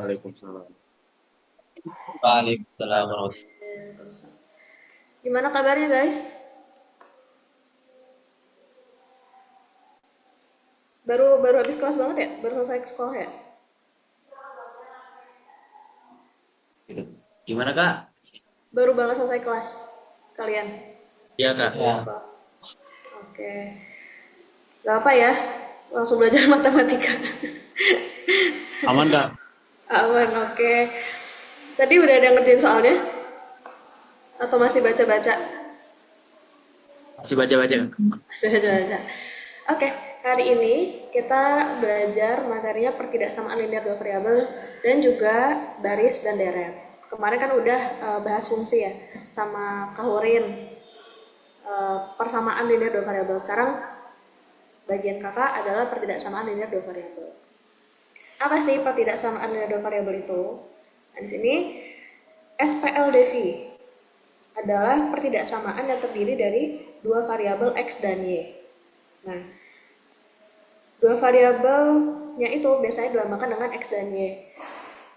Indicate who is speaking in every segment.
Speaker 1: Waalaikumsalam.
Speaker 2: Waalaikumsalam warahmatullahi
Speaker 3: Gimana kabarnya guys? Baru baru habis kelas banget ya? Baru selesai sekolah ya?
Speaker 1: wabarakatuh. Gimana Kak?
Speaker 3: Baru banget selesai kelas kalian
Speaker 1: Iya Kak.
Speaker 3: di sekolah. Oke. Gak apa ya? Langsung belajar matematika.
Speaker 1: Aman Kak?
Speaker 3: Aman, oke. Tadi udah ada ngerjain soalnya? Atau masih baca-baca?
Speaker 1: Masih baca-baca.
Speaker 3: Masih baca-baca. Oke, hari ini kita belajar materinya pertidaksamaan linear dua variabel dan juga baris dan deret. Kemarin kan udah bahas fungsi ya, sama Kahurin persamaan linear dua variabel. Sekarang bagian kakak adalah pertidaksamaan linear dua variabel. Apa sih pertidaksamaan linear dua variabel itu? Nah, di sini SPLDV adalah pertidaksamaan yang terdiri dari dua variabel X dan Y. Nah, dua variabelnya itu biasanya dilambangkan dengan X dan Y.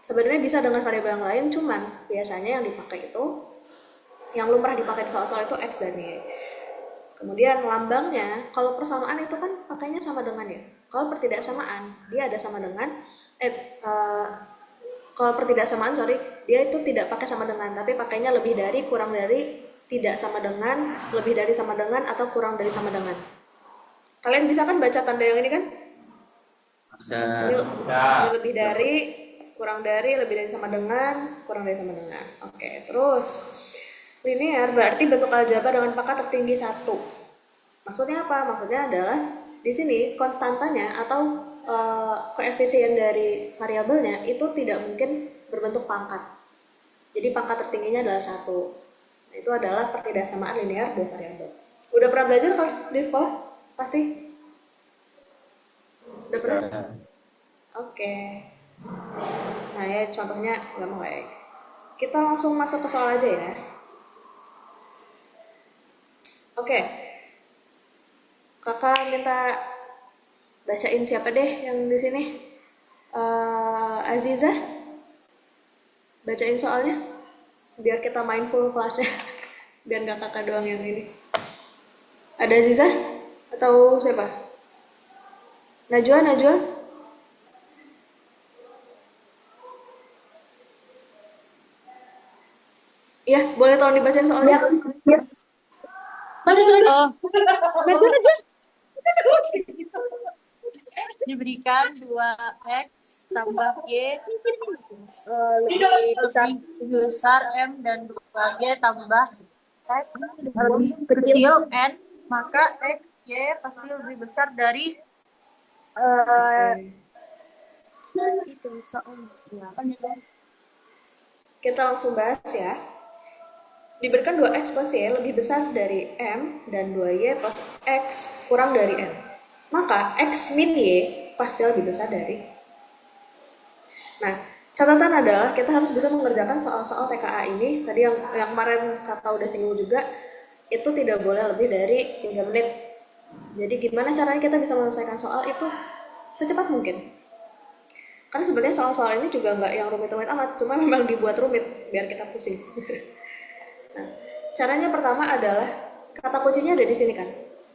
Speaker 3: Sebenarnya bisa dengan variabel yang lain, cuman biasanya yang dipakai itu, yang lumrah dipakai di soal-soal itu X dan Y. Kemudian lambangnya, kalau persamaan itu kan pakainya sama dengan ya. Kalau pertidaksamaan, dia ada sama dengan, kalau pertidaksamaan, dia itu tidak pakai sama dengan, tapi pakainya lebih dari, kurang dari, tidak sama dengan, lebih dari sama dengan, atau kurang dari sama dengan. Kalian bisa kan baca tanda yang ini kan?
Speaker 1: Bisa.
Speaker 3: Ini lebih dari, kurang dari, lebih dari sama dengan, kurang dari sama dengan. Oke, terus linear berarti bentuk aljabar dengan pangkat tertinggi 1. Maksudnya apa? Maksudnya adalah di sini konstantanya atau koefisien dari variabelnya itu tidak mungkin berbentuk pangkat. Jadi pangkat tertingginya adalah 1. Nah, itu adalah pertidaksamaan linear dua variabel. Udah pernah belajar kalau di sekolah? Pasti? Udah pernah? Oke. Nah ya contohnya gampang kayak. Kita langsung masuk ke soal aja ya. Oke. Kakak minta bacain siapa deh yang di sini? Aziza, bacain soalnya biar kita mindful kelasnya. Biar nggak kakak doang yang ini. Ada Aziza atau siapa? Najwa? Iya, boleh tolong dibacain soalnya.
Speaker 4: Mana soalnya? Oh, Najwa. Diberikan 2x tambah y lebih besar m dan 2y tambah x lebih kecil n, maka x y pasti lebih besar dari itu soal.
Speaker 3: Kita langsung bahas ya. Diberikan 2x plus y lebih besar dari m dan 2y plus x kurang dari n. Maka x min y pasti lebih besar dari. Nah, catatan adalah kita harus bisa mengerjakan soal-soal TKA ini. Tadi yang kemarin kakak udah singgung juga, itu tidak boleh lebih dari 3 menit. Jadi gimana caranya kita bisa menyelesaikan soal itu secepat mungkin. Karena sebenarnya soal-soal ini juga nggak yang rumit-rumit amat, cuma memang dibuat rumit biar kita pusing. Nah, caranya pertama adalah kata kuncinya ada di sini kan,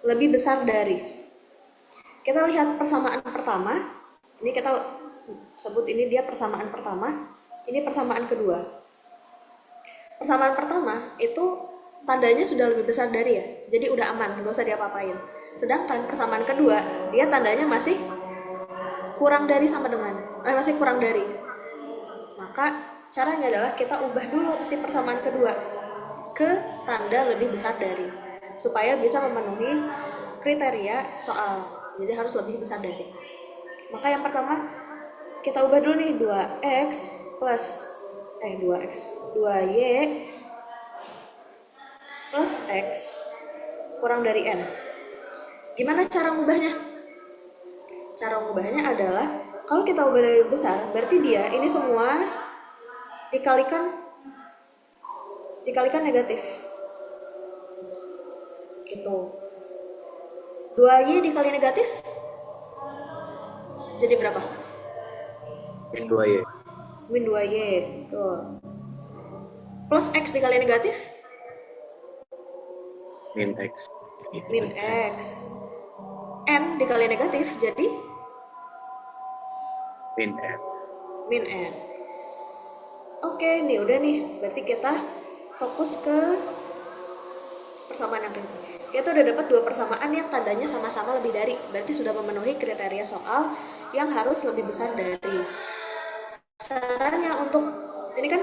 Speaker 3: lebih besar dari. Kita lihat persamaan pertama, ini kita sebut ini dia persamaan pertama, ini persamaan kedua. Persamaan pertama itu tandanya sudah lebih besar dari ya, jadi udah aman, nggak usah diapa-apain. Sedangkan persamaan kedua, dia tandanya masih kurang dari sama dengan, masih kurang dari. Maka caranya adalah kita ubah dulu si persamaan kedua ke tanda lebih besar dari, supaya bisa memenuhi kriteria soal. Jadi harus lebih besar dari. Maka yang pertama kita ubah dulu nih 2x plus 2y plus x kurang dari n. Gimana cara ngubahnya? Cara ngubahnya adalah kalau kita ubah dari besar, berarti dia ini semua dikalikan negatif. Gitu. 2y dikali negatif jadi berapa?
Speaker 1: Min 2Y.
Speaker 3: min 2Y. Tuh. Plus X dikali negatif,
Speaker 1: Min X.
Speaker 3: min X. N dikali negatif jadi
Speaker 1: Min N.
Speaker 3: min N. Oke, nih udah nih. Berarti kita fokus ke persamaan yang kedua. Kita udah dapat dua persamaan yang tandanya sama-sama lebih dari. Berarti sudah memenuhi kriteria soal yang harus lebih besar dari. Caranya untuk ini kan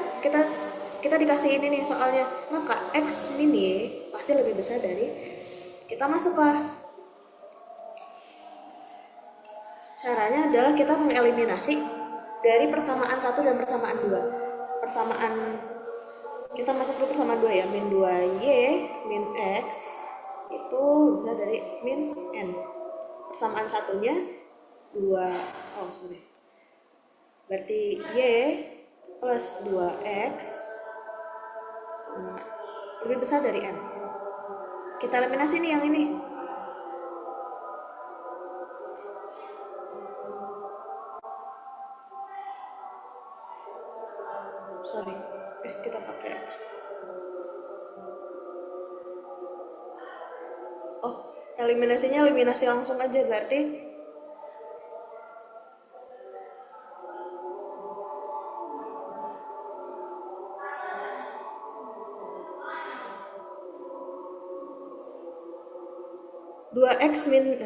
Speaker 3: kita dikasih ini nih soalnya, maka X min Y pasti lebih besar dari. Kita masuk ke caranya adalah kita mengeliminasi dari persamaan 1 dan persamaan 2. Persamaan kita masuk dulu persamaan 2 ya, min 2Y min X itu bisa dari min N. Persamaan satunya 2, berarti Y plus 2X sama lebih besar dari N. Kita eliminasi nih yang ini. Kita pakai eliminasinya eliminasi langsung aja, berarti dua X min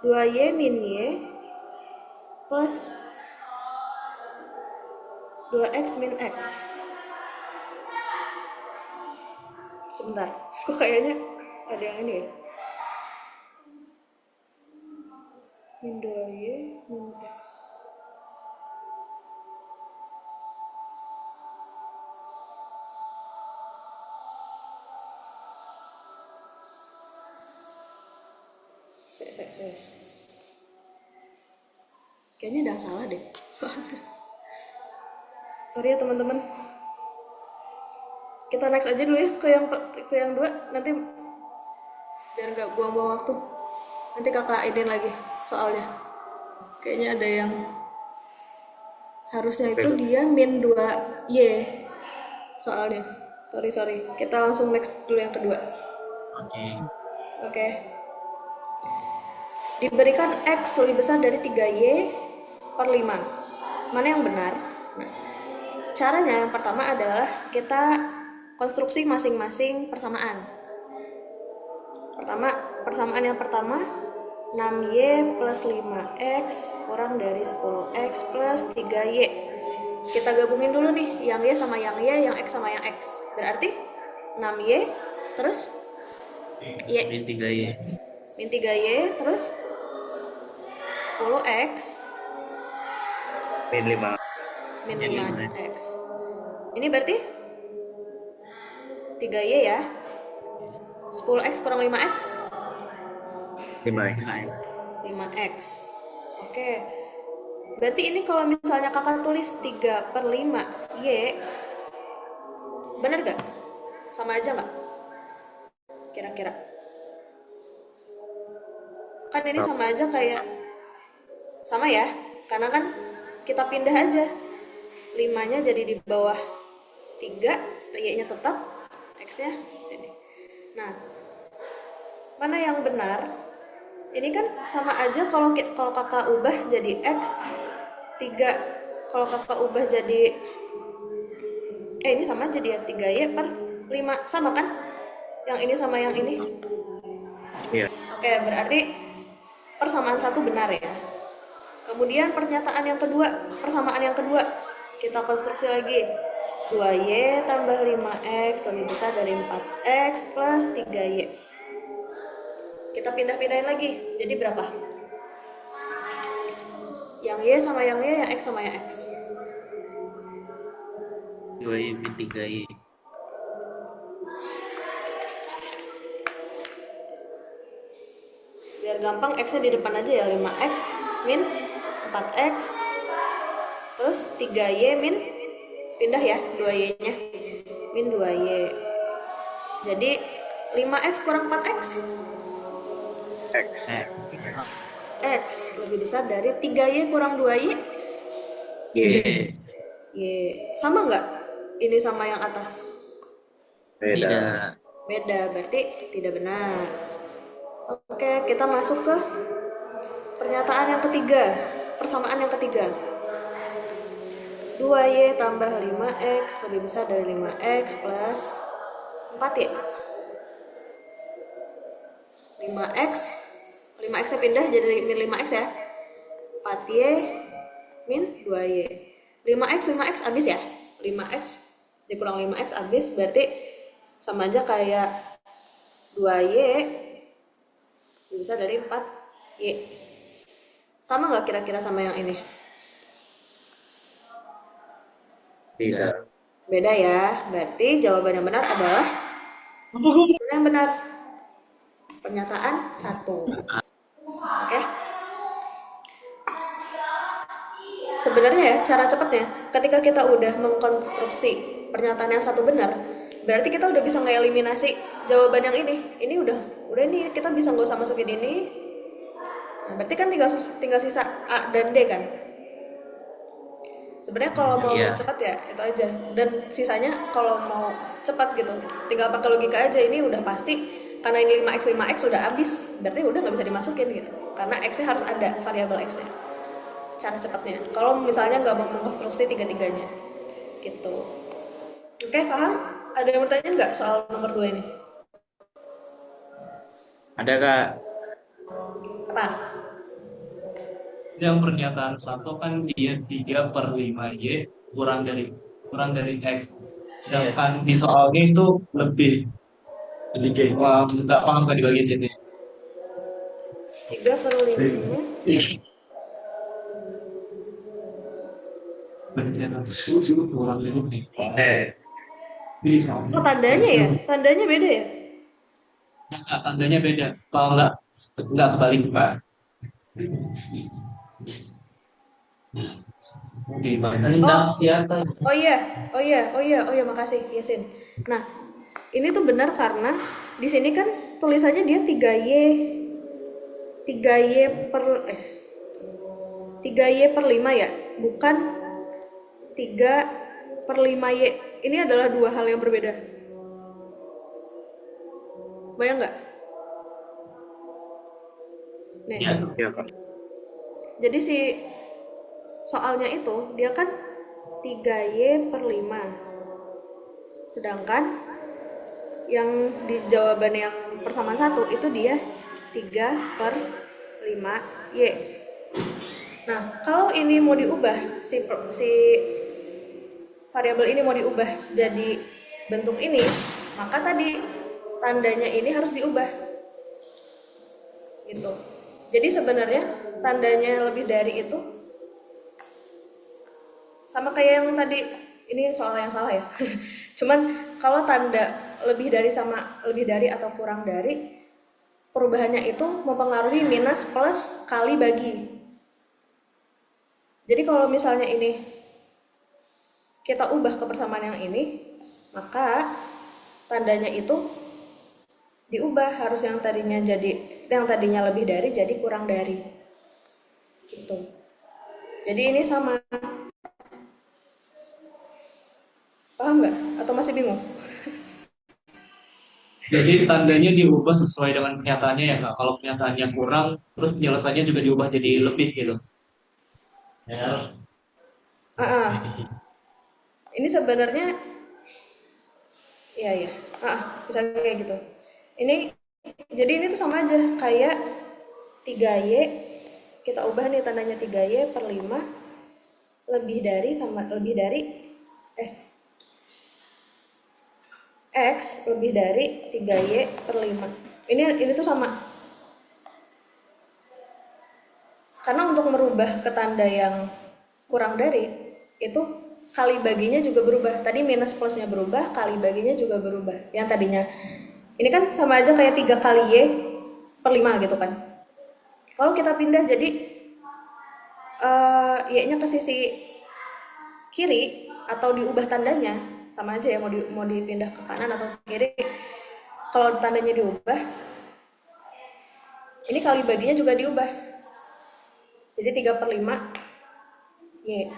Speaker 3: 2Y min Y plus 2X min X. Sebentar, kok kayaknya ada yang ini ya. Min 2Y min X. Saya. Kayaknya ada salah deh soalnya. Sorry ya teman-teman. Kita next aja dulu ya ke yang 2, nanti biar nggak buang-buang waktu. Nanti kakak idin lagi soalnya. Kayaknya ada yang harusnya itu dia min 2Y soalnya. Sorry. Kita langsung next dulu yang kedua. Oke. Diberikan X lebih besar dari 3Y per 5. Mana yang benar? Nah, caranya yang pertama adalah kita konstruksi masing-masing persamaan. Persamaan yang pertama 6Y plus 5X kurang dari 10X plus 3Y. Kita gabungin dulu nih, yang Y sama yang Y, yang X sama yang X. Berarti 6Y terus Y.
Speaker 1: Min 3Y.
Speaker 3: Min 3Y terus 10X
Speaker 1: Min 5.
Speaker 3: min 5X. Ini berarti 3Y ya. 10X kurang 5X
Speaker 1: 5X.
Speaker 3: 5X. Oke. Berarti ini kalau misalnya kakak tulis 3 per 5Y, bener gak? Sama aja gak? Kira-kira. Kan ini sama aja kayak, sama ya? Karena kan kita pindah aja. 5-nya jadi di bawah 3, Y-nya tetap, X-nya sini. Nah, mana yang benar? Ini kan sama aja kalau kakak ubah jadi X 3, kalau kakak ubah jadi ini sama aja dia 3Y per 5, sama kan? Yang ini sama yang ini.
Speaker 1: Iya.
Speaker 3: Oke, berarti persamaan 1 benar ya. Kemudian persamaan yang kedua kita konstruksi lagi. 2Y tambah 5X lebih besar dari 4X plus 3Y. Kita pindah-pindahin lagi. Jadi berapa? Yang Y sama yang Y, yang X sama yang X.
Speaker 1: 2Y min 3Y.
Speaker 3: Biar gampang, X-nya di depan aja ya. 5X min 4X terus 3Y min, pindah ya 2Y-nya, min 2Y. Jadi 5X kurang 4X
Speaker 1: X.
Speaker 3: X lebih besar dari 3Y kurang 2Y.
Speaker 1: Y.
Speaker 3: Y. Sama nggak ini sama yang atas?
Speaker 1: Beda.
Speaker 2: Tidak.
Speaker 3: Beda, berarti tidak benar. Oke, kita masuk ke pernyataan yang ketiga. Persamaan yang ketiga. 2Y tambah 5X lebih besar dari 5X plus 4Y. 5X 5X nya pindah jadi min 5X ya. 4Y min 2Y. 5X habis ya. 5X dikurang 5X habis, berarti sama aja kayak 2Y lebih besar dari 4Y. Sama nggak kira-kira sama yang ini?
Speaker 1: Tidak.
Speaker 3: Beda ya. Berarti jawaban yang benar adalah yang benar. Pernyataan 1. Oke. Sebenarnya ya, cara cepatnya ketika kita udah mengkonstruksi pernyataan yang satu benar, berarti kita udah bisa ngeliminasi jawaban yang ini. Ini udah nih, kita bisa nggak usah masukin ini. Nah, berarti kan tinggal sisa A dan D kan. Sebenarnya kalau mau cepat ya itu aja, dan sisanya kalau mau cepat gitu tinggal pakai logika aja. Ini udah pasti karena ini 5x udah habis, berarti udah nggak bisa dimasukin gitu, karena x-nya harus ada variabel x-nya. Cara cepatnya kalau misalnya nggak mau mengkonstruksi tiga-tiganya gitu. Oke, paham? Ada yang bertanya nggak soal nomor 2 ini?
Speaker 2: Ada Kak.
Speaker 3: Apa?
Speaker 5: Yang pernyataan 1 kan dia 3/5Y kurang dari X. Sedangkan di soalnya itu lebih wah, nggak paham kan di bagian situ.
Speaker 3: 3/5
Speaker 5: Kurang lebih.
Speaker 3: oh tandanya ya? Tandanya beda ya?
Speaker 5: Nggak, tandanya beda. Kalau nggak kebalik Pak.
Speaker 3: Oh iya, makasih Yasin. Nah, ini tuh benar karena di sini kan tulisannya dia 3Y per 5 ya, bukan 3/5Y. Ini adalah dua hal yang berbeda. Bayang nggak? Nih.
Speaker 1: Ya, Kak.
Speaker 3: Jadi si soalnya itu dia kan 3Y per 5. Sedangkan yang di jawaban yang persamaan 1 itu dia 3/5Y. Nah, kalau ini mau diubah, si variabel ini mau diubah jadi bentuk ini, maka tadi tandanya ini harus diubah. Gitu. Jadi sebenarnya tandanya lebih dari itu sama kayak yang tadi, ini soal yang salah ya. Cuman kalau tanda lebih dari sama lebih dari atau kurang dari, perubahannya itu mempengaruhi minus plus kali bagi. Jadi kalau misalnya ini kita ubah ke persamaan yang ini, maka tandanya itu diubah, harus yang tadinya lebih dari jadi kurang dari. Gitu. Jadi ini sama. Paham nggak? Atau masih bingung?
Speaker 5: Jadi tandanya diubah sesuai dengan pernyataannya ya Kak. Kalau pernyataannya kurang, terus penjelasannya juga diubah jadi lebih gitu. Ya.
Speaker 3: Ini sebenarnya iya. Misalnya kayak gitu. Jadi ini tuh sama aja kayak 3Y, kita ubah nih tandanya 3Y per 5 lebih dari X lebih dari 3Y per 5. Ini tuh sama. Karena untuk merubah ke tanda yang kurang dari, itu kali baginya juga berubah. Tadi minus plusnya berubah, kali baginya juga berubah. Yang tadinya, ini kan sama aja kayak 3 kali Y per 5 gitu kan. Kalau kita pindah jadi Y-nya ke sisi kiri atau diubah tandanya, sama aja ya, mau dipindah ke kanan atau ke kiri. Kalau tandanya diubah, Ini kali baginya juga diubah. Jadi 3/5 Y.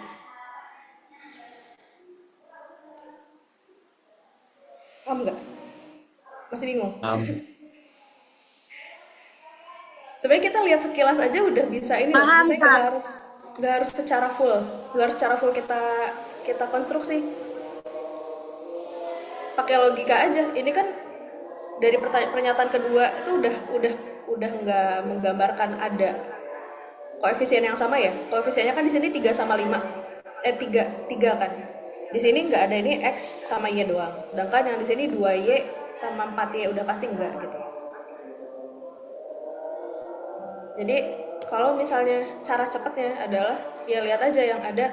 Speaker 3: Paham nggak? Masih bingung? Sebenarnya kita lihat sekilas aja udah bisa ini loh.
Speaker 4: Paham,
Speaker 3: Sebenarnya
Speaker 4: Kak.
Speaker 3: nggak harus secara full, kita kita konstruksi. Pakai logika aja. Ini kan dari pernyataan kedua itu udah nggak menggambarkan ada koefisien yang sama ya. Koefisiennya kan di sini 3/5. 3 kan. Di sini nggak ada, ini X sama Y doang. Sedangkan yang di sini 2Y sama 4Y udah pasti enggak gitu. Jadi kalau misalnya cara cepatnya adalah ya lihat aja yang ada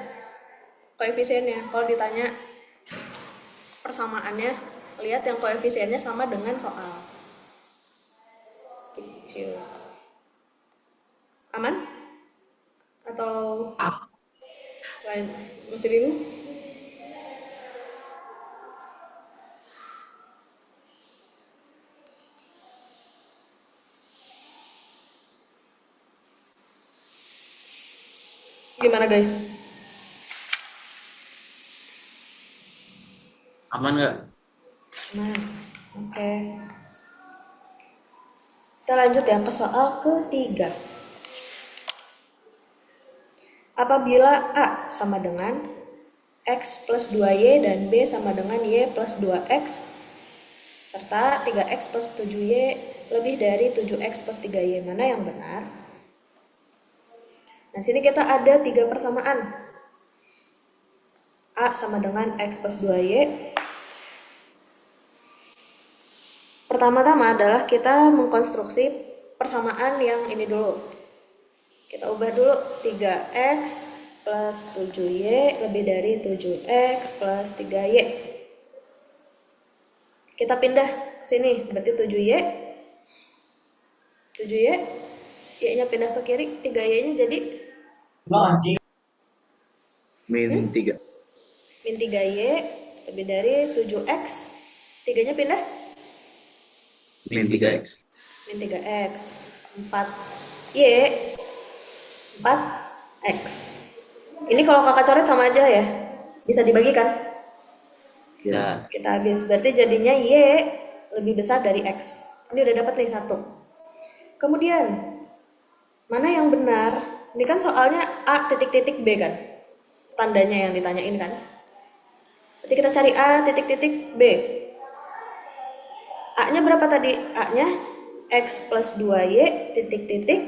Speaker 3: koefisiennya. Kalau ditanya persamaannya, lihat yang koefisiennya sama dengan soal. Kecil. Aman? Atau lain? Masih bingung? Gimana guys?
Speaker 1: Aman nggak?
Speaker 3: Nah, oke. Kita lanjut ya ke soal ketiga. Apabila A sama dengan X plus 2Y dan B sama dengan Y plus 2X serta 3X plus 7Y lebih dari 7X plus 3Y, mana yang benar? Nah, sini kita ada 3 persamaan. A sama dengan X plus 2Y. Pertama-tama adalah kita mengkonstruksi persamaan yang ini dulu. Kita ubah dulu 3X plus 7Y lebih dari 7X plus 3Y. Kita pindah ke sini, berarti 7Y. 7Y, Y-nya pindah ke kiri, 3Y-nya jadi
Speaker 1: Min 3.
Speaker 3: min 3Y lebih dari 7X. 3-nya pindah?
Speaker 1: Min 3X.
Speaker 3: Min 3X. 4Y 4X. Ini kalau kakak coret sama aja ya, bisa dibagikan.
Speaker 1: Ya.
Speaker 3: Kita habis, berarti jadinya Y lebih besar dari X. Ini udah dapat nih 1. Kemudian mana yang benar? Ini kan soalnya A titik-titik B kan, tandanya yang ditanyain kan. Berarti kita cari A titik-titik B. A-nya berapa tadi? A-nya X plus 2Y titik-titik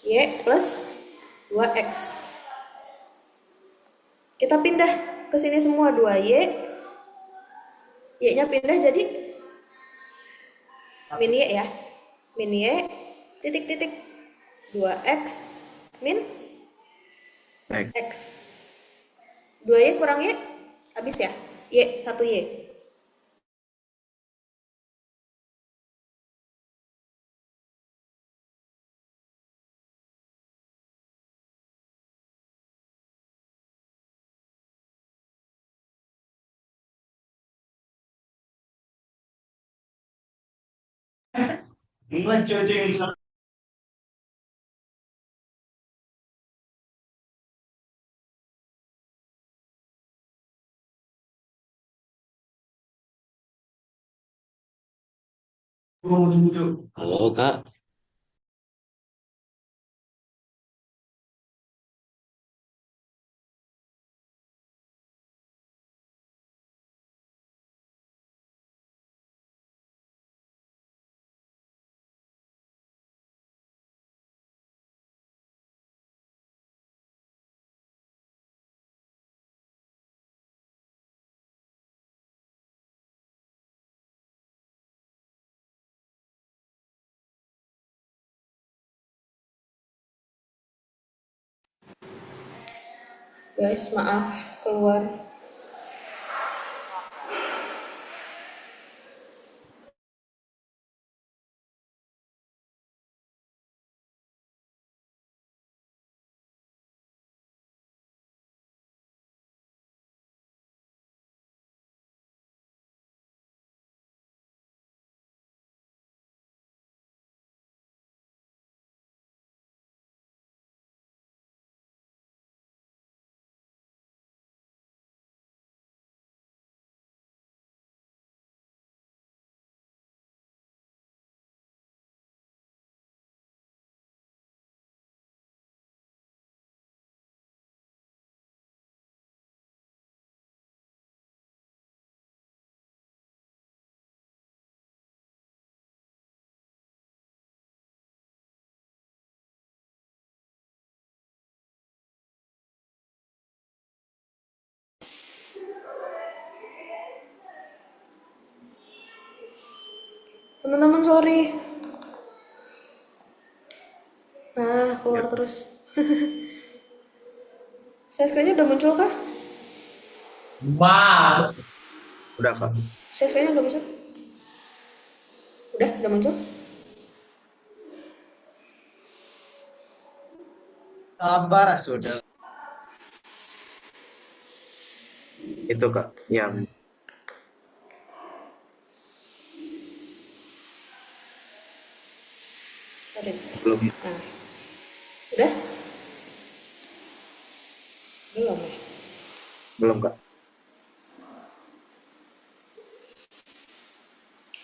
Speaker 3: Y plus 2X. Kita pindah ke sini semua 2Y. Y-nya pindah jadi min Y ya. Min Y titik-titik 2X min X. 2Y kurang Y habis ya. Y 1Y.
Speaker 5: Lanjutin.
Speaker 1: Halo, Kak.
Speaker 3: Guys, maaf keluar. Teman-teman sorry. Keluar
Speaker 1: Ya.
Speaker 3: terus. Share screen-nya udah muncul kah?
Speaker 5: Wah,
Speaker 1: Udah kak.
Speaker 3: Share screen-nya udah muncul? Udah muncul?
Speaker 5: sabar.
Speaker 1: Sudah. Itu kak yang
Speaker 3: Sorry.
Speaker 1: belum
Speaker 3: Nah, udah? Belum ya?
Speaker 1: belum kak.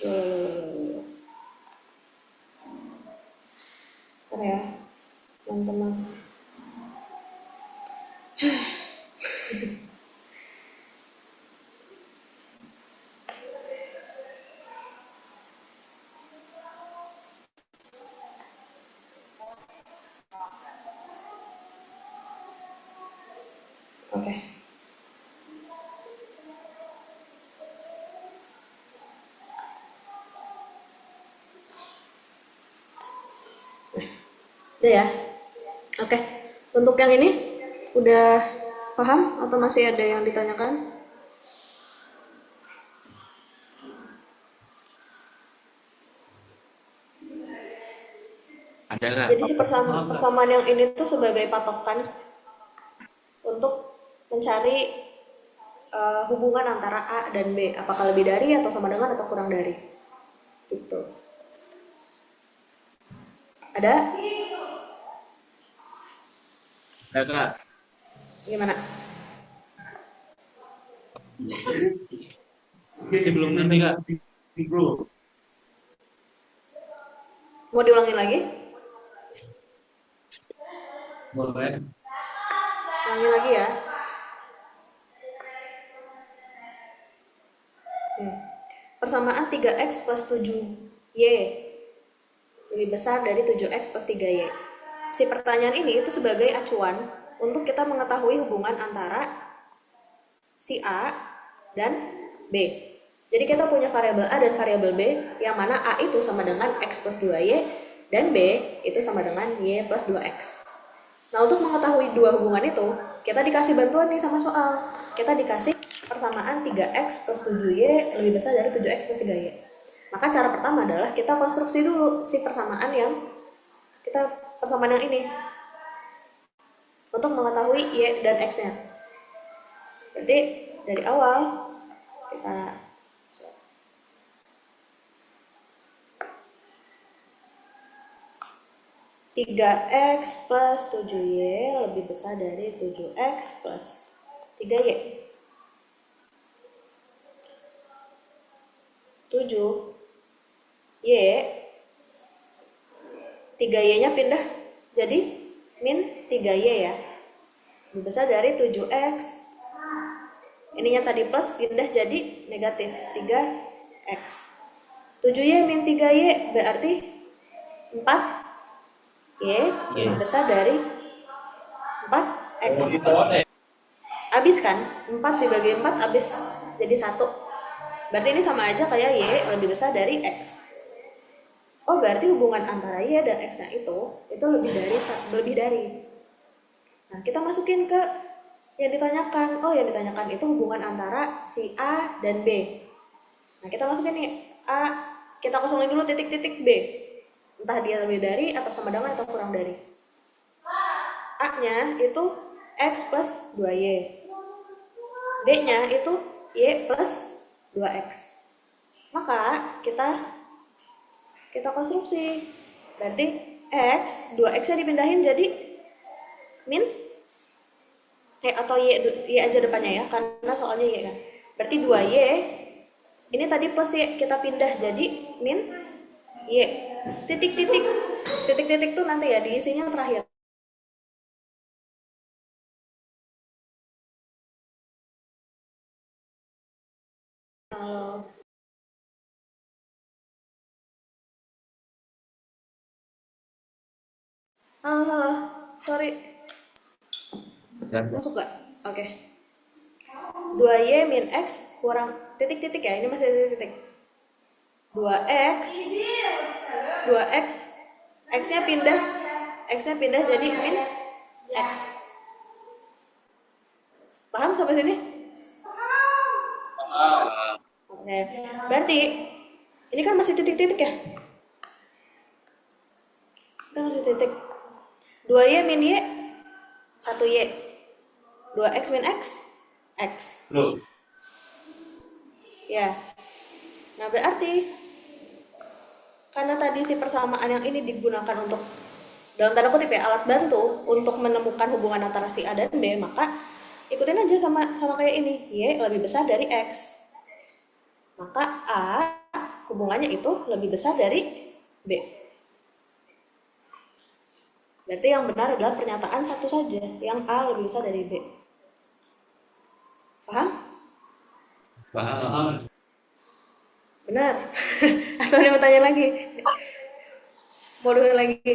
Speaker 3: Loh. Bentar ya, teman-teman. Oke. Udah ya? Oke. Untuk yang ini udah paham atau masih ada yang ditanyakan?
Speaker 1: Ada kak.
Speaker 3: Jadi si persamaan yang ini tuh sebagai patokan untuk mencari hubungan antara A dan B, apakah lebih dari atau sama dengan atau kurang dari, gitu. Ada?
Speaker 1: Ada kak.
Speaker 3: Gimana?
Speaker 5: Sebelum nanti kak, bro.
Speaker 3: Mau diulangin lagi?
Speaker 5: Boleh.
Speaker 3: Ulangin lagi ya. Persamaan 3x plus 7y lebih besar dari 7x plus 3y. Si pertanyaan ini itu sebagai acuan untuk kita mengetahui hubungan antara si A dan B. Jadi kita punya variabel A dan variabel B, yang mana A itu sama dengan X plus 2Y dan B itu sama dengan Y plus 2X. Nah, untuk mengetahui dua hubungan itu, kita dikasih bantuan nih sama soal. Kita dikasih persamaan 3X plus 7Y lebih besar dari 7X plus 3Y. Maka cara pertama adalah kita konstruksi dulu si persamaan yang ini untuk mengetahui Y dan X-nya. Berarti dari awal kita 3x plus 7y lebih besar dari 7x plus 3y. 7y, 3y-nya pindah jadi min 3y ya. Lebih besar dari 7x. Ininya tadi plus pindah jadi negatif 3x. 7y min 3y berarti 4 Y lebih besar dari 4X. Habis kan? 4 dibagi 4 habis jadi 1. Berarti ini sama aja kayak Y lebih besar dari X. Oh, berarti hubungan antara Y dan X-nya itu lebih dari. Nah, kita masukin ke yang ditanyakan. Oh, yang ditanyakan itu hubungan antara si A dan B. Nah, kita masukin nih A, kita kosongin dulu titik-titik B. Entah dia lebih dari atau sama dengan atau kurang dari. A-nya itu X plus 2Y. B-nya itu Y plus 2X. Maka kita konstruksi. Berarti X, 2X-nya dipindahin jadi min atau Y aja depannya ya, karena soalnya Y kan. Berarti 2Y, ini tadi plus Y, kita pindah jadi min Y. Titik-titik tuh nanti ya diisinya terakhir. Halo, sorry. Masuk gak? Oke. 2Y min X kurang titik-titik ya, ini masih titik-titik. 2x 2x x-nya pindah jadi min x. Paham sampai sini? Oke, berarti ini kan masih titik-titik ya? Kan masih titik. 2y min y 1y. 2x min x x.
Speaker 5: Loh,
Speaker 3: Ya. Nah, berarti karena tadi si persamaan yang ini digunakan untuk dalam tanda kutip ya alat bantu untuk menemukan hubungan antara si A dan B, maka ikutin aja sama kayak ini. Y lebih besar dari X. Maka A hubungannya itu lebih besar dari B. Berarti yang benar adalah pernyataan satu saja, yang A lebih besar dari B. Paham?
Speaker 1: Paham.
Speaker 3: Benar. Atau ada yang mau tanya lagi? Mau dengar lagi?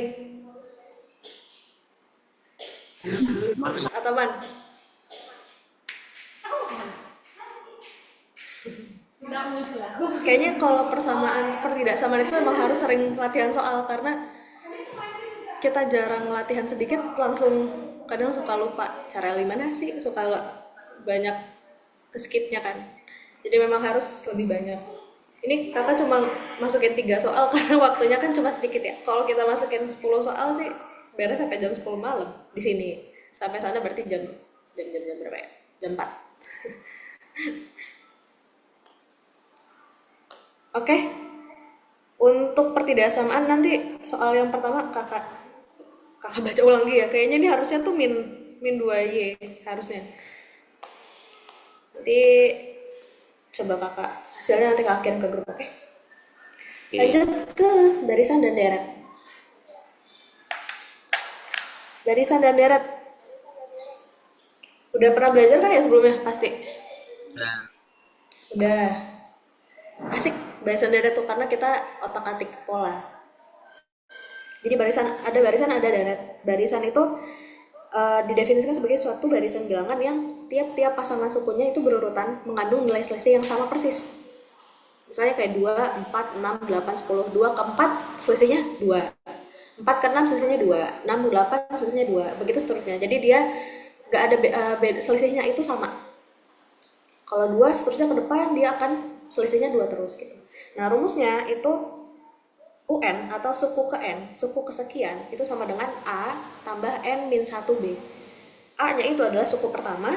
Speaker 3: Atau man? Kayaknya kalau persamaan pertidaksamaan itu memang harus sering latihan soal, karena kita jarang latihan sedikit langsung kadang suka lupa cara gimana sih, suka banyak keskipnya kan. Jadi memang harus lebih banyak. Ini kakak cuma masukin 3 soal karena waktunya kan cuma sedikit ya. Kalau kita masukin 10 soal sih beres sampai jam 10 malam di sini. Sampai sana berarti jam berapa ya? Jam 4. Oke. Untuk pertidaksamaan nanti soal yang pertama kakak baca ulang lagi ya. Kayaknya ini harusnya tuh min 2y harusnya. Nanti coba kakak hasilnya nanti kakak kirim ke grup, oke? Lanjut ke barisan dan deret. Barisan dan deret. Udah pernah belajar kan ya sebelumnya pasti? Udah. Asik barisan deret tuh karena kita otak-atik pola. Jadi ada barisan ada deret. Barisan itu didefinisikan sebagai suatu barisan bilangan yang tiap-tiap pasangan sukunya itu berurutan mengandung nilai selisih yang sama persis. Misalnya kayak 2, 4, 6, 8, 10. 2 ke 4 selisihnya 2. 4 ke 6 selisihnya 2. 6 ke 8 selisihnya 2. Begitu seterusnya. Jadi dia nggak ada selisihnya itu sama. Kalau 2 seterusnya ke depan dia akan selisihnya 2 terus gitu. Nah, rumusnya itu UN atau suku ke N, suku kesekian itu sama dengan A tambah N min 1B. A-nya itu adalah suku pertama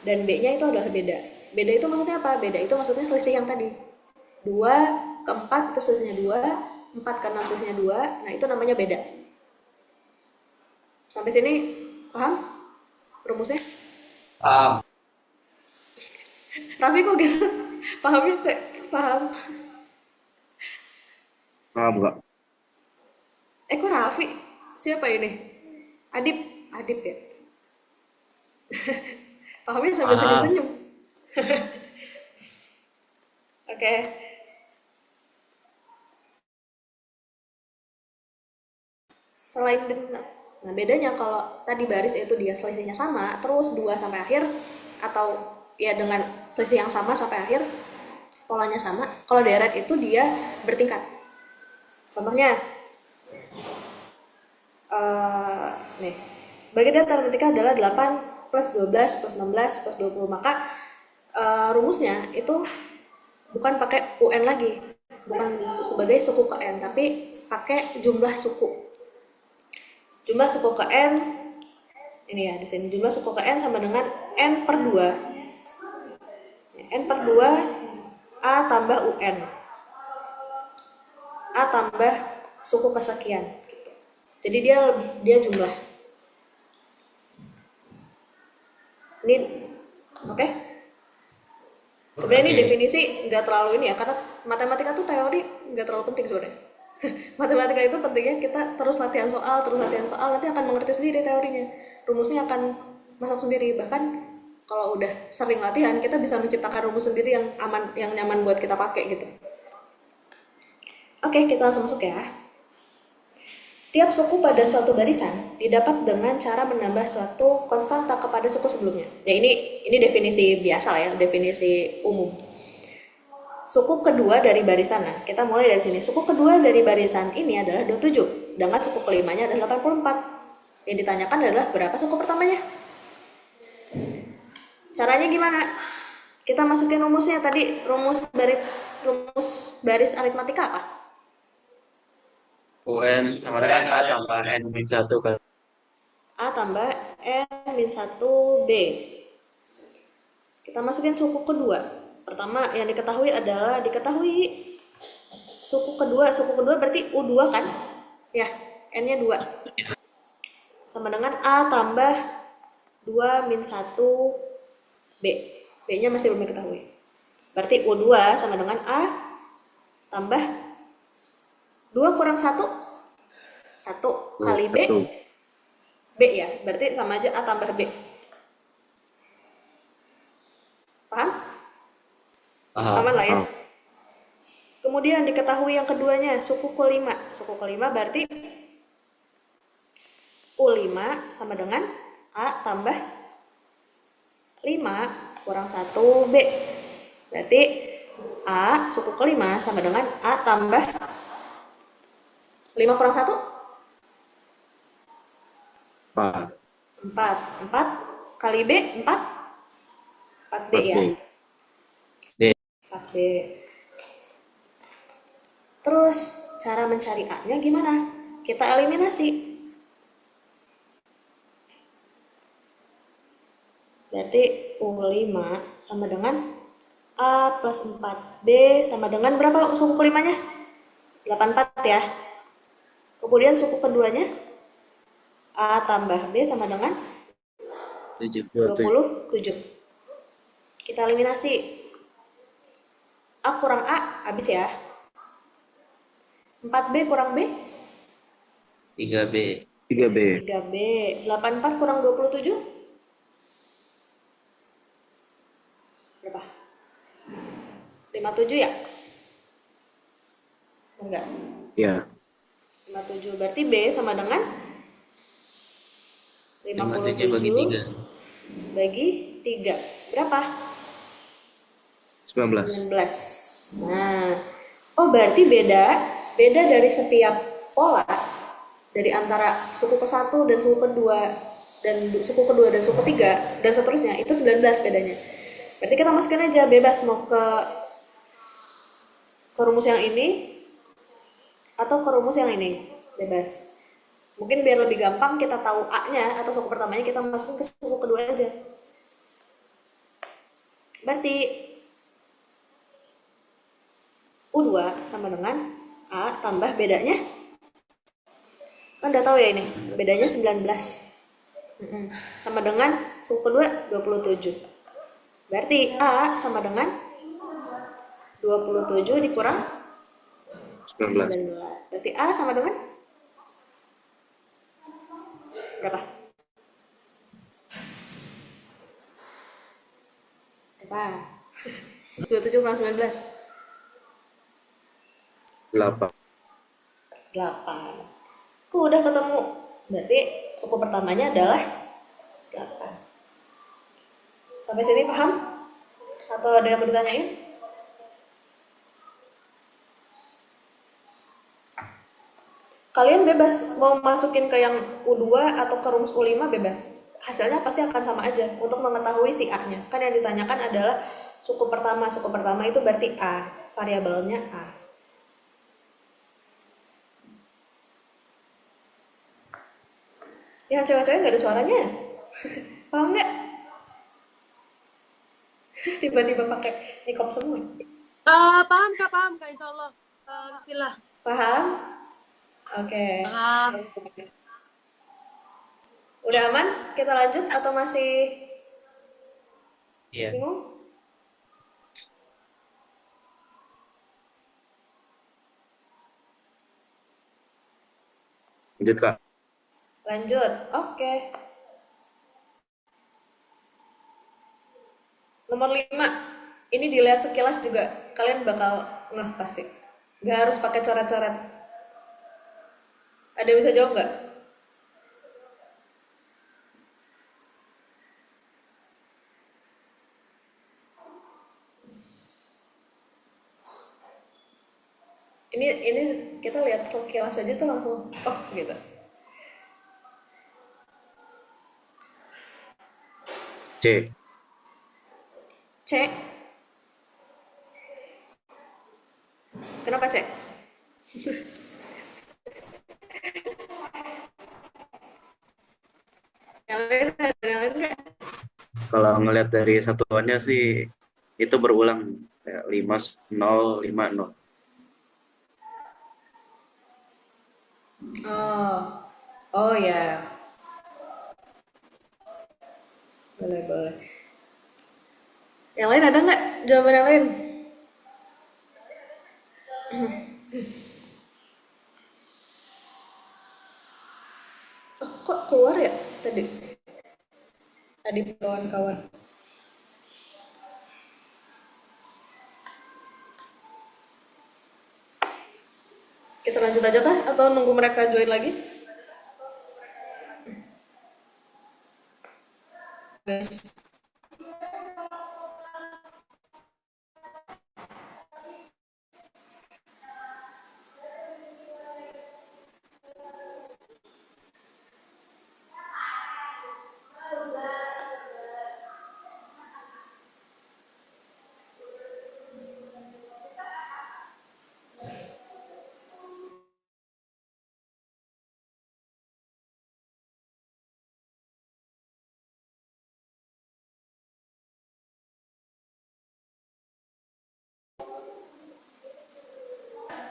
Speaker 3: dan B-nya itu adalah beda. Beda itu maksudnya apa? Beda itu maksudnya selisih yang tadi. 2 ke 4 itu selisihnya 2, 4 ke 6 selisihnya 2, nah itu namanya beda. Sampai sini paham rumusnya?
Speaker 5: paham.
Speaker 3: Raffi kok gitu? Pahamnya kayak paham.
Speaker 1: Paham nggak?
Speaker 3: Kok Raffi? Siapa ini? Adip ya? Pahamnya sambil
Speaker 1: Paham.
Speaker 3: senyum-senyum. Oke. Selain nah bedanya kalau tadi baris itu dia selisihnya sama, terus 2 sampai akhir, atau ya dengan selisih yang sama sampai akhir, polanya sama. Kalau deret itu dia bertingkat. Contohnya, nih, bagi data aritmatika adalah 8 plus 12 plus 16 plus 20. Maka rumusnya itu bukan pakai UN lagi, bukan sebagai suku ke N, tapi pakai jumlah suku. Jumlah suku ke N, ini ya di sini, jumlah suku ke N sama dengan N per 2. N per 2 A tambah UN. A tambah suku kesekian gitu. Jadi dia jumlah. Ini oke? Sebenarnya ini definisi nggak terlalu ini ya, karena matematika tuh teori nggak terlalu penting sebenarnya. Matematika itu pentingnya kita terus latihan soal, nanti akan mengerti sendiri teorinya. Rumusnya akan masuk sendiri. Bahkan kalau udah sering latihan, kita bisa menciptakan rumus sendiri yang aman, yang nyaman buat kita pakai gitu. Oke, kita langsung masuk ya. Tiap suku pada suatu barisan didapat dengan cara menambah suatu konstanta kepada suku sebelumnya. Ya ini definisi biasa lah ya, definisi umum. suku kedua dari barisan. Nah, kita mulai dari sini. Suku kedua dari barisan ini adalah 27, sedangkan suku kelimanya adalah 84. Yang ditanyakan adalah berapa suku pertamanya. Caranya gimana? Kita masukin rumusnya tadi, rumus baris aritmatika apa?
Speaker 1: UN sama dengan A tambah N min 1 kan.
Speaker 3: A tambah N min 1B. Kita masukin suku kedua. Pertama yang diketahui adalah suku kedua berarti U2 kan? Ya, N-nya 2. Sama dengan A tambah 2 min 1B. B-nya masih belum diketahui. Berarti U2 sama dengan A tambah 2 kurang 1. 1 kali B. B ya, berarti sama aja A tambah B. Paham? Aman lah ya. Kemudian diketahui yang keduanya, suku kelima. Suku kelima berarti U5 sama dengan A tambah 5 kurang 1B. Berarti A suku kelima sama dengan A tambah 5 kurang 1? 4. 4 kali B 4. 4B ya.
Speaker 1: D.
Speaker 3: 4B. Terus cara mencari A-nya gimana? Kita eliminasi. Berarti U5 sama dengan A plus 4B sama dengan berapa suku kelimanya? 84 ya. Kemudian suku keduanya A tambah B sama dengan 27. Kita eliminasi. A kurang A, habis ya. 4B kurang B?
Speaker 1: 3B. 3B.
Speaker 3: 3B. 84 kurang 27? Berapa? 57 ya? Enggak.
Speaker 1: Ya.
Speaker 3: 57 berarti B sama dengan 57 bagi 3. Berapa?
Speaker 1: 19.
Speaker 3: 19. Nah, berarti beda dari setiap pola dari antara suku ke-1 dan suku kedua dan suku kedua dan suku ketiga dan seterusnya itu 19 bedanya. Berarti kita masukin aja bebas mau ke rumus yang ini atau ke rumus yang ini, bebas. Mungkin biar lebih gampang kita tahu A-nya atau suku pertamanya, kita masukin ke suku kedua aja. Berarti U2 sama dengan A tambah bedanya. Kan udah tahu ya ini, bedanya 19. Sama dengan suku kedua 27. Berarti A sama dengan 27 dikurang 19. Berarti A sama dengan berapa? Berapa? 27 kurang 19.
Speaker 1: 8.
Speaker 3: 8. Udah ketemu. Berarti suku pertamanya adalah 8. Sampai sini paham? Atau ada yang mau ditanyain? Kalian bebas mau masukin ke yang U2 atau ke rumus U5 bebas. Hasilnya pasti akan sama aja untuk mengetahui si A-nya. Kan yang ditanyakan adalah suku pertama. Suku pertama itu berarti A, variabelnya A. Yang cewek-cewek nggak ada suaranya. Paham nggak? Tiba-tiba pakai nikop semua.
Speaker 4: Paham Kak, insya Allah. Bismillah.
Speaker 3: Paham? Oke.
Speaker 4: Paham.
Speaker 3: Udah aman? Kita lanjut atau masih
Speaker 1: Iya.
Speaker 3: bingung?
Speaker 1: Lanjut, Kak.
Speaker 3: Lanjut. Oke. Nomor 5. Ini dilihat sekilas juga kalian bakal ngeh pasti. Nggak harus pakai coret-coret. Ada yang bisa jawab nggak? Ini kita lihat sekilas aja tuh langsung oh gitu.
Speaker 1: C.
Speaker 3: C. Kenapa C? Yang lain ada yang lain nggak?
Speaker 1: Kalau ngelihat dari satuannya sih itu berulang kayak 5 0 5 0.
Speaker 3: Oh, oh ya, boleh boleh. Yang lain ada nggak jawaban yang lain? Oh, kok keluar ya tadi? Tadi kawan-kawan. Kita lanjut aja kah? Atau nunggu mereka join lagi? Guys.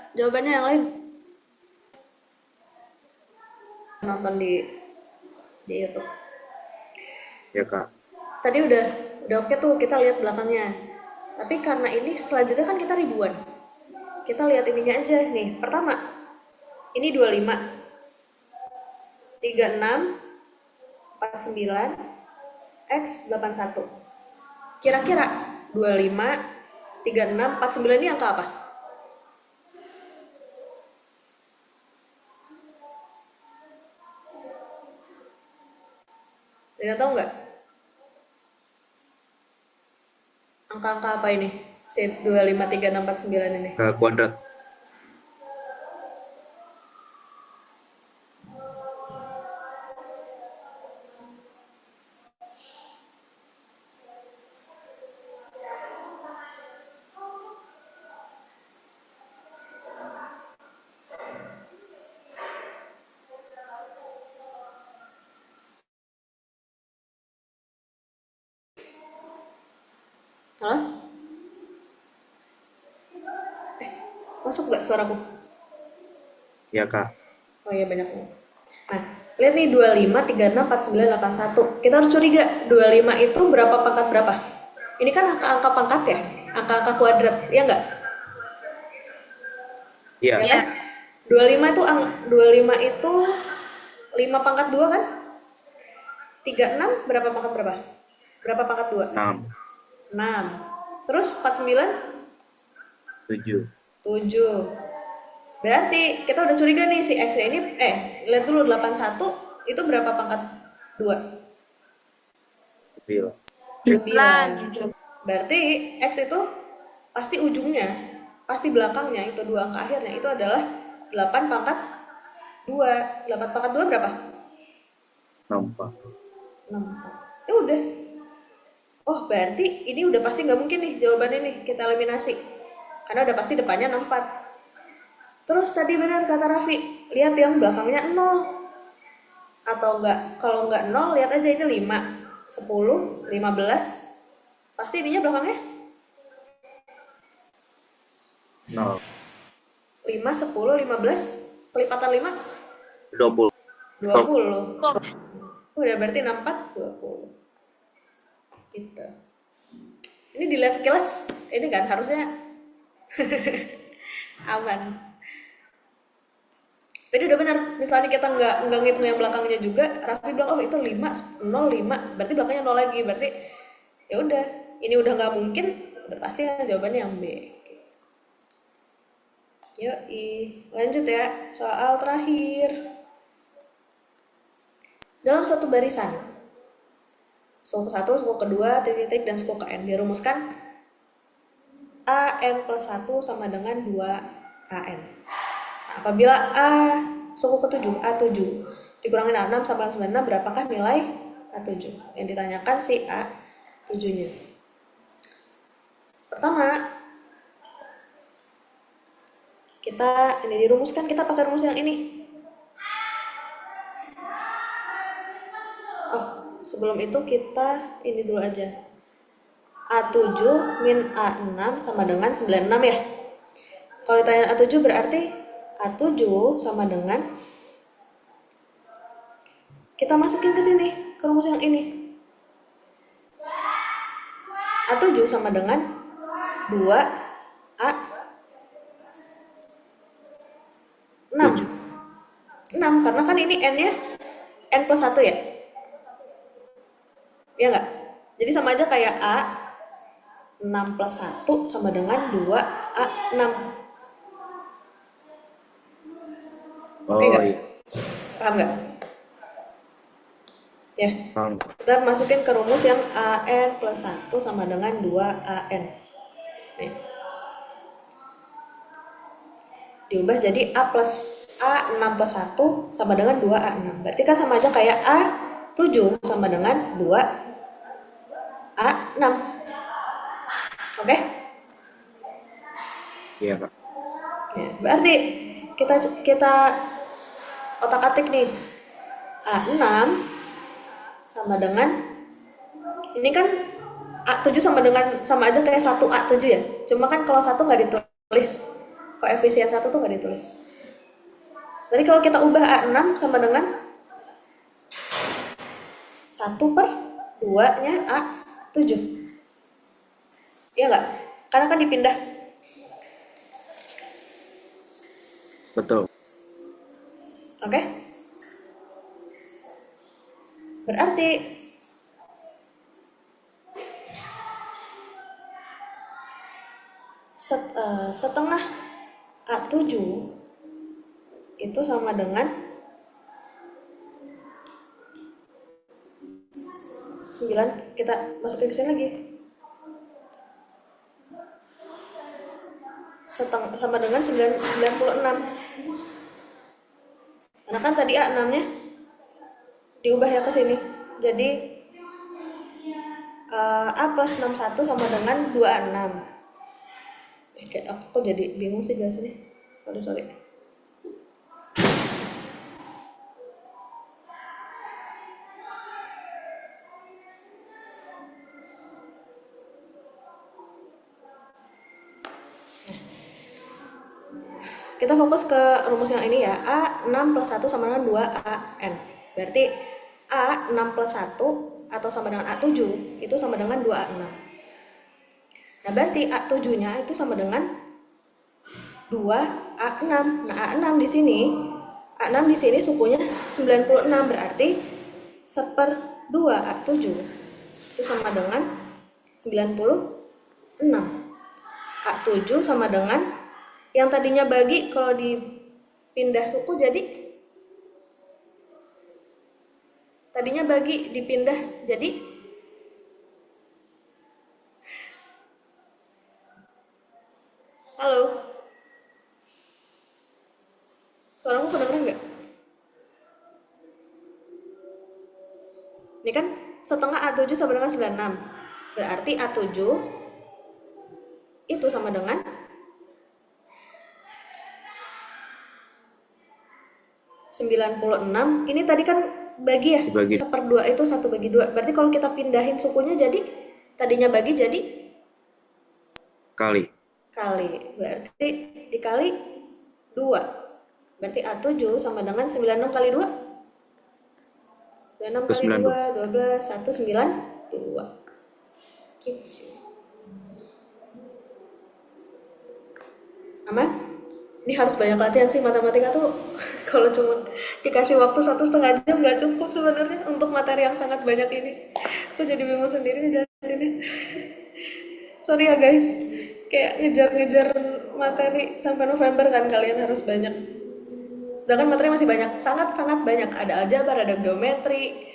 Speaker 3: Jawabannya yang lain. Nonton di YouTube.
Speaker 1: Ya Kak.
Speaker 3: Tadi udah oke tuh, kita lihat belakangnya. Tapi karena ini selanjutnya kan kita ribuan. Kita lihat ininya aja nih. Pertama, ini 25, 36, 49, X 81. Kira-kira 25, 36, 49 ini angka apa? Tidak tahu nggak? Angka-angka apa ini? Si 25, 36, 49 ini.
Speaker 1: Kuadrat.
Speaker 3: Halo? Masuk nggak suaraku?
Speaker 1: Ya Kak.
Speaker 3: Oh iya banyak banget. Nah, lihat nih 25, 36, 49, 81. Kita harus curiga 25 itu berapa pangkat berapa? Ini kan angka-angka pangkat ya? Angka-angka kuadrat, ya nggak?
Speaker 1: Iya.
Speaker 3: Ya kan? 25 itu 5 pangkat 2 kan? 36 berapa pangkat berapa? Berapa pangkat 2?
Speaker 1: 6
Speaker 3: 6. Terus 49?
Speaker 1: 7.
Speaker 3: 7. Berarti kita udah curiga nih si X ini, lihat dulu 81 itu berapa pangkat 2?
Speaker 1: 9.
Speaker 3: 9. Berarti X itu pasti ujungnya, pasti belakangnya itu dua angka akhirnya itu adalah 8 pangkat 2. 8 pangkat 2 berapa?
Speaker 1: 64.
Speaker 3: 64. Ya udah. Oh, berarti ini udah pasti nggak mungkin nih jawabannya nih kita eliminasi. Karena udah pasti depannya 64. Terus tadi benar kata Raffi, lihat yang belakangnya 0. Atau enggak, kalau enggak 0 lihat aja ini 5, 10, 15. Pasti ininya belakangnya
Speaker 1: 0.
Speaker 3: 5, 10, 15. Kelipatan 5,
Speaker 1: 20.
Speaker 3: 20. Udah berarti 64, 20. Gitu. Ini dilihat sekilas, ini kan harusnya aman. Tadi udah benar, misalnya kita nggak ngitung yang belakangnya juga, Raffi bilang oh itu 5, 0, 5, berarti belakangnya 0 lagi, berarti ya udah, ini udah nggak mungkin, udah pasti jawabannya yang B. Yoi, lanjut ya, soal terakhir. Dalam suatu barisan, suku ke-1, suku ke-2, titik-titik, dan suku ke-n dirumuskan AN plus 1 sama dengan 2AN. Apabila A suku ketujuh A7 dikurangin A6 sama 96, berapakah nilai A7? Yang ditanyakan si A7-nya. Pertama, kita ini dirumuskan, kita pakai rumus yang ini. Oh, sebelum itu kita ini dulu aja. A7 min A6 sama dengan 96 ya. Kalau ditanya A7 berarti A7 sama dengan, kita masukin ke sini, ke rumus yang ini. A7 sama dengan 2A6. 6 karena kan ini n-nya n plus 1 ya. Iya nggak? Jadi sama aja kayak A6 plus 1 sama dengan 2A6. Oke nggak?
Speaker 1: Iya.
Speaker 3: Paham nggak? Ya.
Speaker 1: Paham.
Speaker 3: Kita masukin ke rumus yang AN plus 1 sama dengan 2AN. Nih. Diubah jadi A6 plus 1 sama dengan 2A6. Berarti kan sama aja kayak A7 sama dengan 2A6. Oke?
Speaker 1: Iya, Kak.
Speaker 3: Ya, berarti kita otak-atik nih. A6 sama dengan, ini kan A7 sama aja kayak 1A7 ya. Cuma kan kalau 1 nggak ditulis. Koefisien 1 tuh nggak ditulis. Jadi kalau kita ubah A6 sama dengan 1/2-nya A7. Iya nggak? Karena kan dipindah.
Speaker 1: Betul.
Speaker 3: Oke? Berarti setengah A7 itu sama dengan 9, kita masukin ke sini lagi. Sama dengan 96. Karena kan tadi A6-nya diubah ya ke sini. Jadi A plus 61 sama dengan 26. Kayak aku kok jadi bingung sih jelasinnya. Sorry. Kita fokus ke rumus yang ini ya. A6 plus 1 sama dengan 2AN. Berarti A6 plus 1 atau sama dengan A7 itu sama dengan 2A6. Nah, berarti A7-nya itu sama dengan 2A6. Nah, A6 di sini sukunya 96, berarti 1/2 A7 itu sama dengan 96. A7 sama dengan yang tadinya bagi, kalau dipindah suku jadi tadinya bagi dipindah jadi halo, suaraku kedengeran nggak? Ini kan setengah A7 sama dengan 96. Berarti A7 itu sama dengan 96. Ini tadi kan bagi ya?
Speaker 1: Dibagi.
Speaker 3: 1/2 itu 1/2. Berarti kalau kita pindahin sukunya jadi, tadinya bagi jadi
Speaker 1: Kali.
Speaker 3: Berarti dikali 2. Berarti A7 sama dengan 96 kali 2. 96 kali 2, 12, 192. Gitu. Aman? Ini harus banyak latihan sih, matematika tuh. Kalau cuma dikasih waktu 1,5 jam nggak cukup sebenarnya untuk materi yang sangat banyak ini. Aku jadi bingung sendiri ngejelasinnya. Sorry ya guys, kayak ngejar-ngejar materi sampai November kan, kalian harus banyak. Sedangkan materi masih banyak, sangat-sangat banyak. Ada aljabar, ada geometri,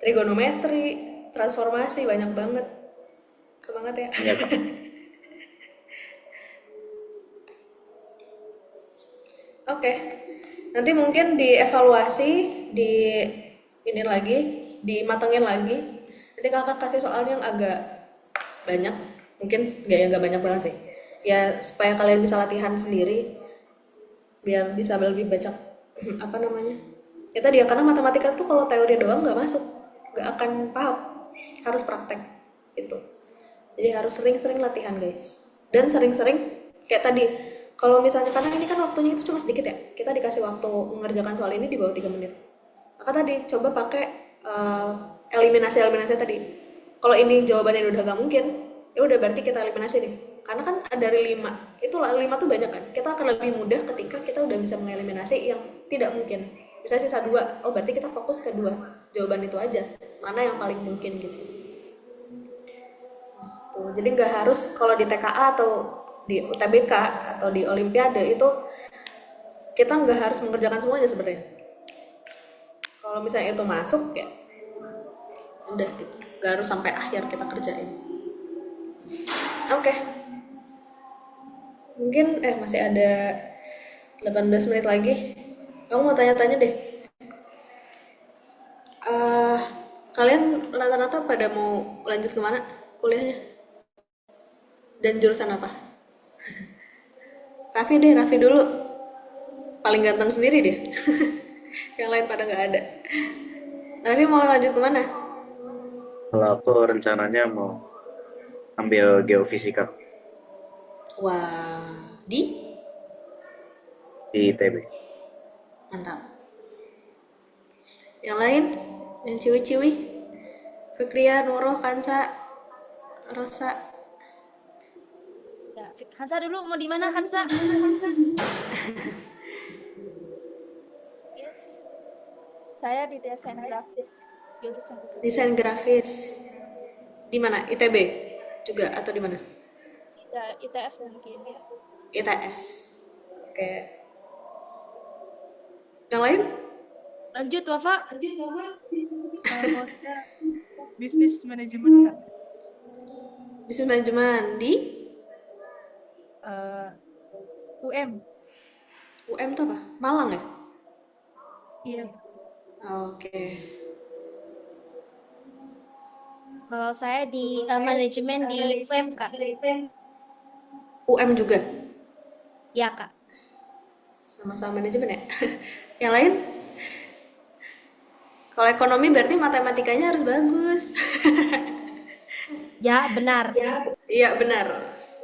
Speaker 3: trigonometri, transformasi, banyak banget. Semangat ya.
Speaker 1: Iya, Kak.
Speaker 3: Oke. Nanti mungkin dievaluasi, di ini lagi, dimatengin lagi. Nanti kakak kasih soal yang agak banyak, mungkin nggak banyak banget sih. Ya supaya kalian bisa latihan sendiri, biar bisa lebih banyak apa namanya. Ya tadi ya, karena matematika tuh kalau teori doang nggak masuk, nggak akan paham, harus praktek gitu. Jadi harus sering-sering latihan guys, dan sering-sering kayak tadi, kalau misalnya karena ini kan waktunya itu cuma sedikit ya, kita dikasih waktu mengerjakan soal ini di bawah 3 menit. Maka tadi coba pakai eliminasi tadi. Kalau ini jawabannya udah gak mungkin, ya udah berarti kita eliminasi nih. Karena kan dari 5, itulah 5 tuh banyak kan. Kita akan lebih mudah ketika kita udah bisa mengeliminasi yang tidak mungkin. Misalnya sisa 2, oh berarti kita fokus ke 2 jawaban itu aja. Mana yang paling mungkin gitu. Tuh, jadi nggak harus kalau di TKA atau di UTBK atau di Olimpiade itu kita nggak harus mengerjakan semuanya sebenarnya. Kalau misalnya itu masuk ya udah gitu, nggak harus sampai akhir kita kerjain. Oke. Mungkin masih ada 18 menit lagi. Kamu mau tanya-tanya deh. Eh, Kalian rata-rata pada mau lanjut kemana kuliahnya? Dan jurusan apa? Raffi dulu. Paling ganteng sendiri dia. Yang lain pada nggak ada. Raffi mau lanjut kemana?
Speaker 1: Kalau aku rencananya mau ambil geofisika
Speaker 3: Wah, di?
Speaker 1: di ITB.
Speaker 3: Mantap. Yang lain? Yang ciwi-ciwi? Fikria, Nurul, Kansa, Rosa.
Speaker 4: Ya, Hansa dulu mau di mana Hansa? Yes. Saya di desain grafis. Jurusan desain.
Speaker 3: Desain grafis. Di mana? ITB juga atau di mana?
Speaker 4: Ya, ITS mungkin.
Speaker 3: ITS. Oke. Yang lain?
Speaker 4: Lanjut Wafa. Kalau saya bisnis manajemen Kak.
Speaker 3: Bisnis manajemen di
Speaker 4: UM.
Speaker 3: UM tuh apa? Malang ya?
Speaker 4: Iya.
Speaker 3: Oke.
Speaker 4: Kalau saya di manajemen di UM Kak.
Speaker 3: UM juga?
Speaker 4: Ya Kak.
Speaker 3: Sama-sama manajemen ya? Yang lain? Kalau ekonomi berarti matematikanya harus bagus.
Speaker 4: Ya benar.
Speaker 3: Iya benar.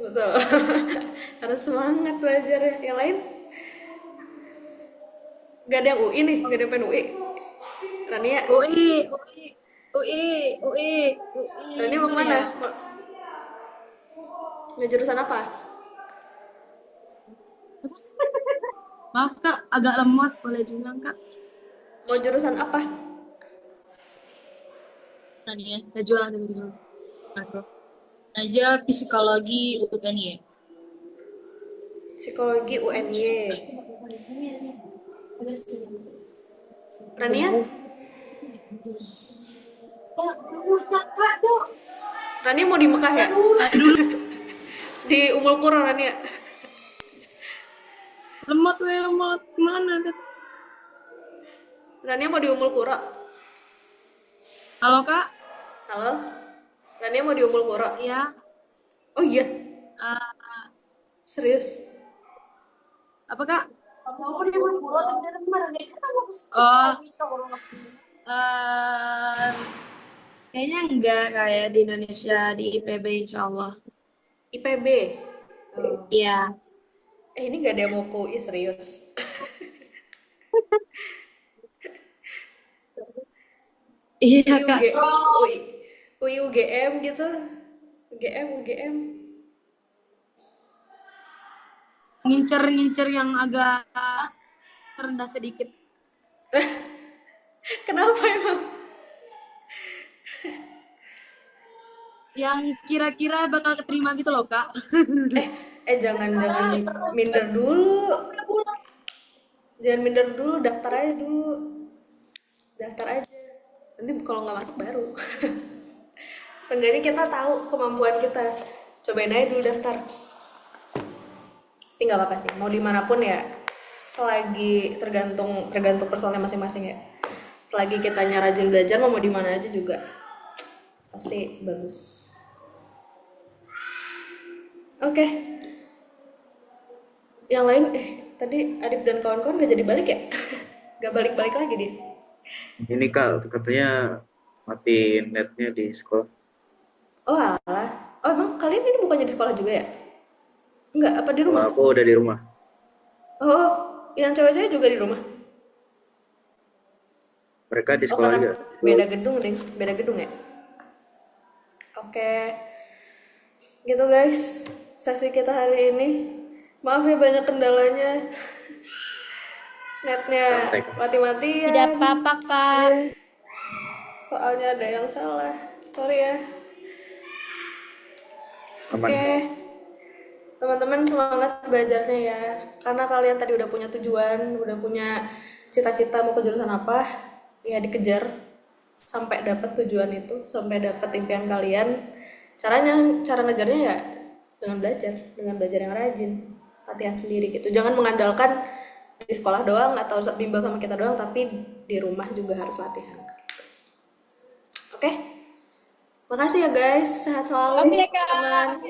Speaker 3: Betul. Harus semangat belajarnya. Yang lain? Gak ada yang UI nih? Gak ada yang pengen UI? Rania?
Speaker 4: UI.
Speaker 3: Rania mau kemana? Mau jurusan apa?
Speaker 4: Maaf Kak, agak lemot, boleh diulang Kak?
Speaker 3: Mau jurusan apa?
Speaker 4: Nadia, Najwa, Aku. Najwa psikologi UNY.
Speaker 3: Psikologi UNY. Rania? Rania mau di Mekah ya?
Speaker 4: Aduh,
Speaker 3: Di Umul Qura Rania?
Speaker 4: lemot. Mana?
Speaker 3: Rania mau di Umul Qura?
Speaker 4: Halo Kak?
Speaker 3: Halo? Rania mau di Umul Qura?
Speaker 4: Iya.
Speaker 3: Oh iya?
Speaker 4: Uh,
Speaker 3: Serius?
Speaker 4: apa Kak? Kayaknya enggak kayak di Indonesia di IPB insya Allah.
Speaker 3: IPB? Oh.
Speaker 4: Iya.
Speaker 3: Ini gak ada yang mau ke UI serius?
Speaker 4: Iya
Speaker 3: UI,
Speaker 4: Kak.
Speaker 3: UI, UGM gitu? UGM?
Speaker 4: Ngincer yang agak rendah sedikit.
Speaker 3: Kenapa emang?
Speaker 4: Yang kira-kira bakal keterima gitu loh Kak.
Speaker 3: Jangan minder dulu. Jangan minder dulu, daftar aja dulu. Daftar aja. Nanti kalau nggak masuk baru. Seenggaknya kita tahu kemampuan kita. Cobain aja dulu daftar. Tapi nggak apa-apa sih, mau dimanapun ya selagi tergantung personnya masing-masing ya. Selagi kitanya rajin belajar mau di mana aja juga pasti bagus. Oke. Yang lain tadi Adip dan kawan-kawan gak jadi balik ya? Gak balik-balik lagi dia.
Speaker 1: Ini Kak, katanya mati netnya di sekolah.
Speaker 3: Oh alah. Oh emang kalian ini bukannya di sekolah juga ya? Enggak, apa di
Speaker 1: Kalau
Speaker 3: rumah?
Speaker 1: aku udah di rumah.
Speaker 3: Oh, yang cewek-cewek juga di rumah?
Speaker 1: Mereka di
Speaker 3: Oh
Speaker 1: sekolah
Speaker 3: karena
Speaker 1: juga.
Speaker 3: beda gedung deh, beda gedung ya? Oke, gitu guys. Sesi kita hari ini. Maaf ya banyak kendalanya. Netnya
Speaker 1: Santai Kak.
Speaker 3: mati-matian.
Speaker 4: Tidak apa-apa, Kak.
Speaker 3: Soalnya ada yang salah. Sorry ya.
Speaker 1: Aman.
Speaker 3: Oke, teman-teman semangat belajarnya ya. Karena kalian tadi udah punya tujuan, udah punya cita-cita mau ke jurusan apa, ya dikejar sampai dapat tujuan itu, sampai dapat impian kalian. Cara ngejarnya ya dengan belajar yang rajin, latihan sendiri gitu. Jangan mengandalkan di sekolah doang atau bimbel sama kita doang, tapi di rumah juga harus latihan. Oke, makasih ya guys, sehat selalu
Speaker 4: Oke, Kak.
Speaker 3: teman.